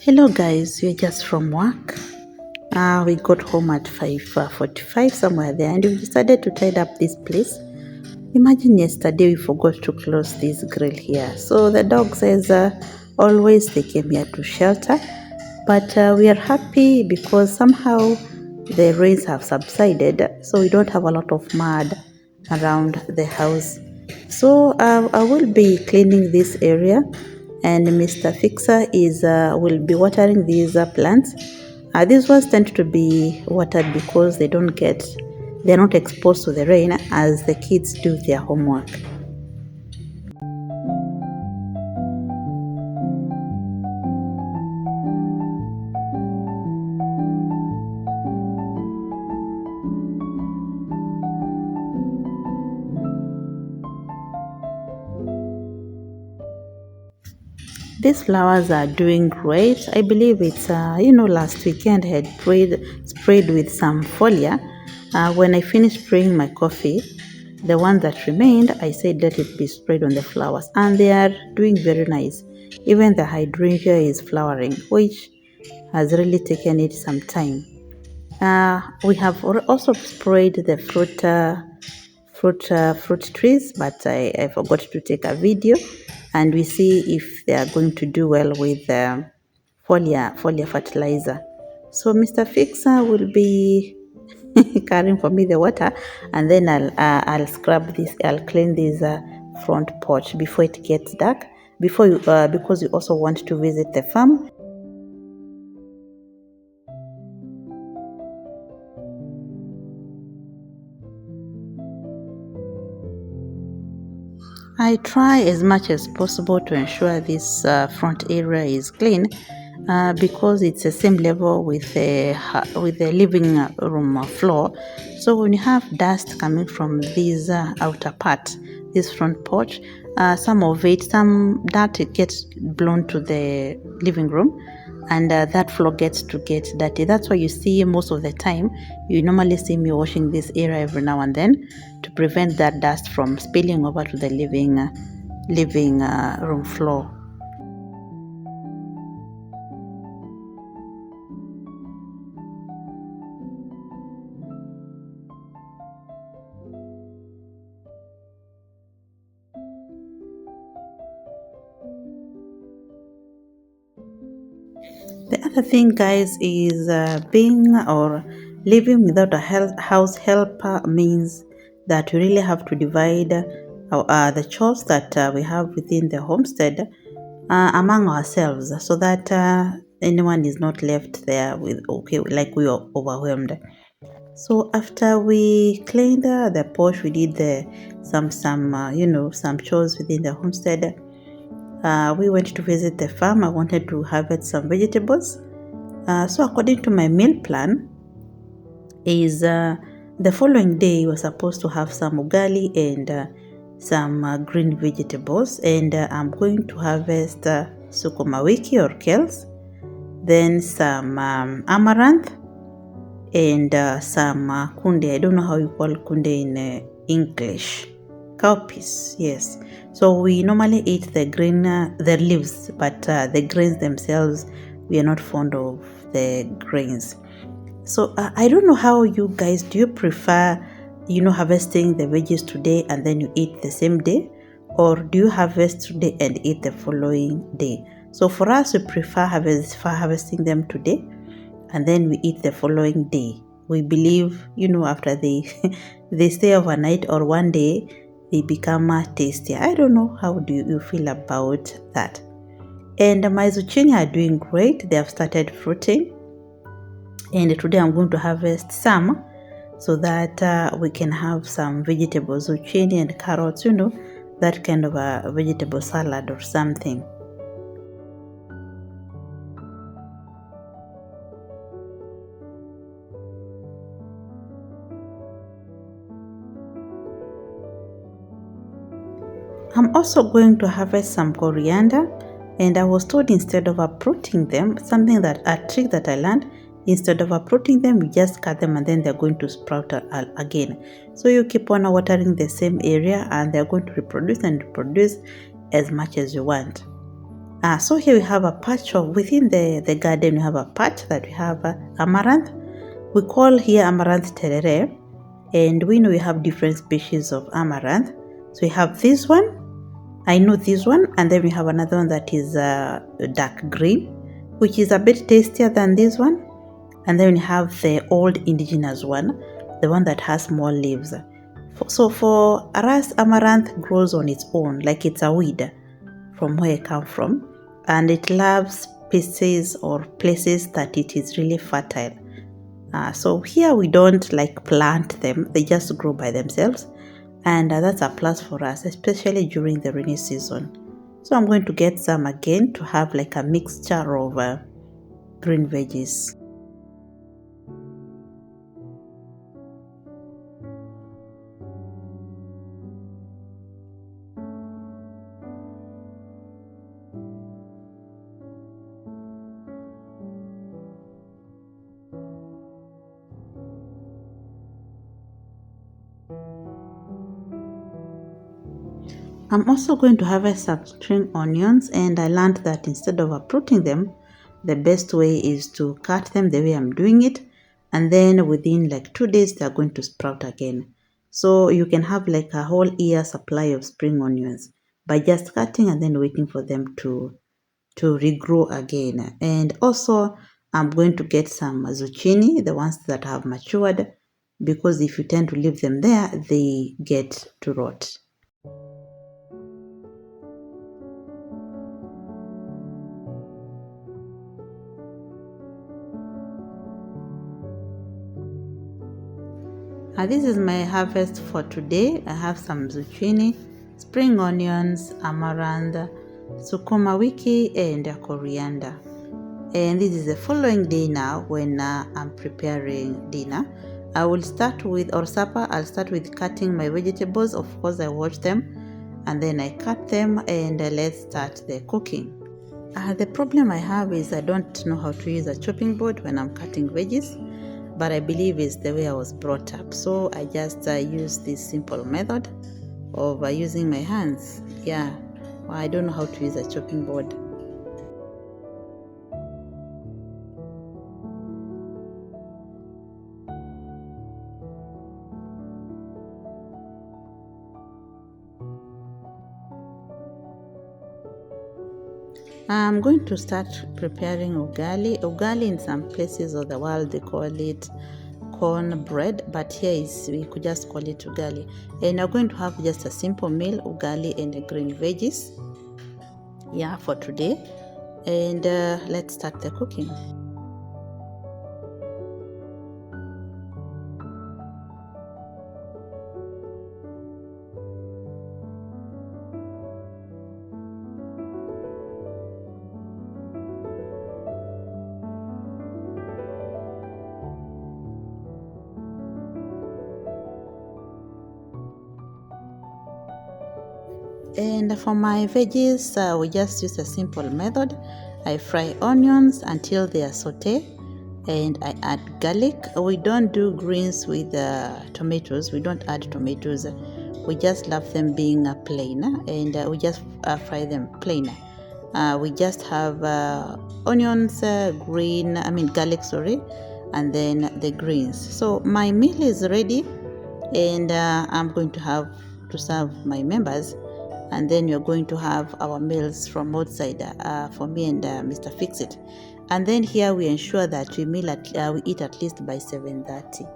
Hello guys, we're just from work. We got home at 5:45 somewhere there, and we decided to tidy up this place. Imagine yesterday we forgot to close this grill here. So the dog says always they came here to shelter, but we are happy because somehow the rains have subsided, so we don't have a lot of mud around the house. So I will be cleaning this area, and Mr. Fixer is will be watering these plants. These ones tend to be watered because they're not exposed to the rain as the kids do their homework. These flowers are doing great. I believe it's, last weekend I had sprayed with some foliar. When I finished spraying my coffee, the one that remained, I said let it be sprayed on the flowers, and they are doing very nice. Even the hydrangea is flowering, which has really taken it some time. We have also sprayed the fruit trees, but I forgot to take a video, and we see if they are going to do well with foliar fertilizer. So Mr. Fixer will be carrying for me the water, and then I'll scrub this. I'll clean this front porch before it gets dark. Because you also want to visit the farm. I try as much as possible to ensure this front area is clean because it's the same level with the living room floor. So when you have dust coming from this outer part, this front porch, some dirt gets blown to the living room, and that floor gets to get dirty. That's why you see most of the time you normally see me washing this area every now and then to prevent that dust from spilling over to the living room floor. The other thing, guys, is being or living without a house helper means that we really have to divide the chores that we have within the homestead among ourselves, so that anyone is not left there like we are overwhelmed. So after we cleaned the porch, we did some chores within the homestead. We went to visit the farm. I wanted to harvest some vegetables. So according to my meal plan, is the following day we're supposed to have some ugali and some green vegetables, and I'm going to harvest sukuma wiki or kales, then some amaranth, and some kunde. I don't know how you call kunde in English. Cowpeas, yes. So we normally eat the leaves, but the grains themselves, we are not fond of the grains. So I don't know how you guys, do you prefer, harvesting the veggies today and then you eat the same day, or do you harvest today and eat the following day? So for us, we prefer harvesting them today and then we eat the following day. We believe, after they they stay overnight or one day, they become tastier. I don't know, how do you feel about that? And my zucchini are doing great. They have started fruiting, and today I'm going to harvest some so that we can have some vegetables, zucchini and carrots, that kind of a vegetable salad or something. I'm also going to harvest some coriander, and I was told instead of uprooting them, a trick that I learned, instead of uprooting them, you just cut them and then they're going to sprout again. So you keep on watering the same area and they're going to reproduce as much as you want. So here we have a patch of, within the garden, we have a patch that we have amaranth. We call here amaranth terere, and we know we have different species of amaranth. So we have this one, I know this one, and then we have another one that is dark green, which is a bit tastier than this one. And then we have the old indigenous one, the one that has more leaves. So for us, amaranth grows on its own, like it's a weed from where it comes from, and it loves pieces or places that it is really fertile. So here we don't like plant them, they just grow by themselves, and that's a plus for us, especially during the rainy season. So I'm going to get some again to have like a mixture of green veggies. I'm also going to harvest some string onions, and I learned that instead of uprooting them, the best way is to cut them the way I'm doing it, and then within like 2 days they're going to sprout again. So you can have like a whole year supply of spring onions by just cutting and then waiting for them to regrow again. And also I'm going to get some zucchini, the ones that have matured, because if you tend to leave them there, they get to rot. This is my harvest for today. I have some zucchini, spring onions, amaranth, sukuma wiki, and coriander. And this is the following day now when I'm preparing dinner. I will start with, or supper, I'll start with cutting my vegetables. Of course, I wash them and then I cut them, and let's start the cooking. The problem I have is I don't know how to use a chopping board when I'm cutting veggies, but I believe it's the way I was brought up. So I just use this simple method of using my hands. Yeah, I don't know how to use a chopping board. I'm going to start preparing ugali. Ugali in some places of the world they call it corn bread, but here we could just call it ugali. And I'm going to have just a simple meal, ugali and green veggies, yeah, for today. And let's start the cooking. And for my veggies, we just use a simple method. I fry onions until they are sauté, and I add garlic. We don't do greens with tomatoes. We don't add tomatoes. We just love them being plain, and we just fry them plain. We just have onions, garlic, sorry, and then the greens. So my meal is ready, and I'm going to have to serve my members, and then you're going to have our meals from outside for me and Mr. Fix-It. And then here we ensure that we eat at least by 7:30.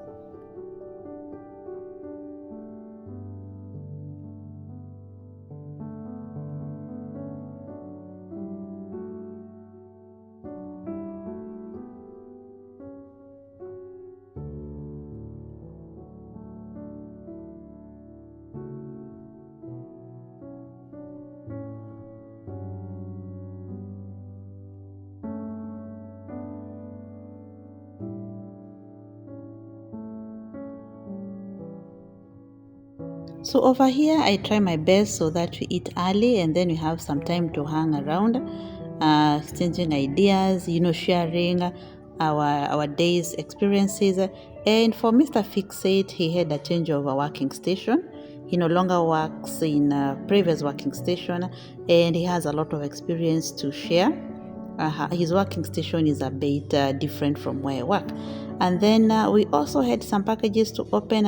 So over here, I try my best so that we eat early, and then we have some time to hang around, exchanging ideas, sharing our day's experiences. And for Mr. Fix-It, he had a change of a working station, He no longer works in a previous working station, and he has a lot of experience to share. His working station is a bit different from where I work. And then we also had some packages to open.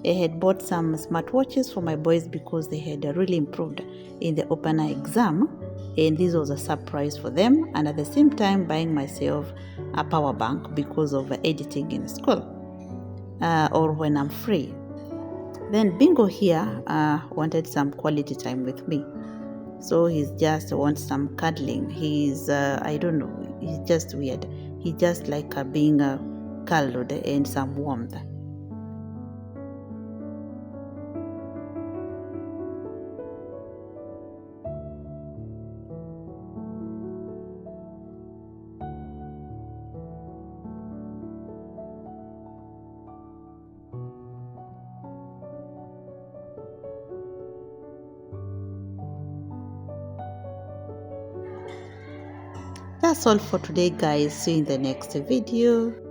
I had bought some smartwatches for my boys because they had really improved in the opener exam, and this was a surprise for them, and at the same time buying myself a power bank because of editing in school or when I'm free. Then Bingo here wanted some quality time with me. So he's just wants some cuddling. He's, I don't know, he's just weird. He just like being cuddled and some warmth. That's all for today, guys. See you in the next video.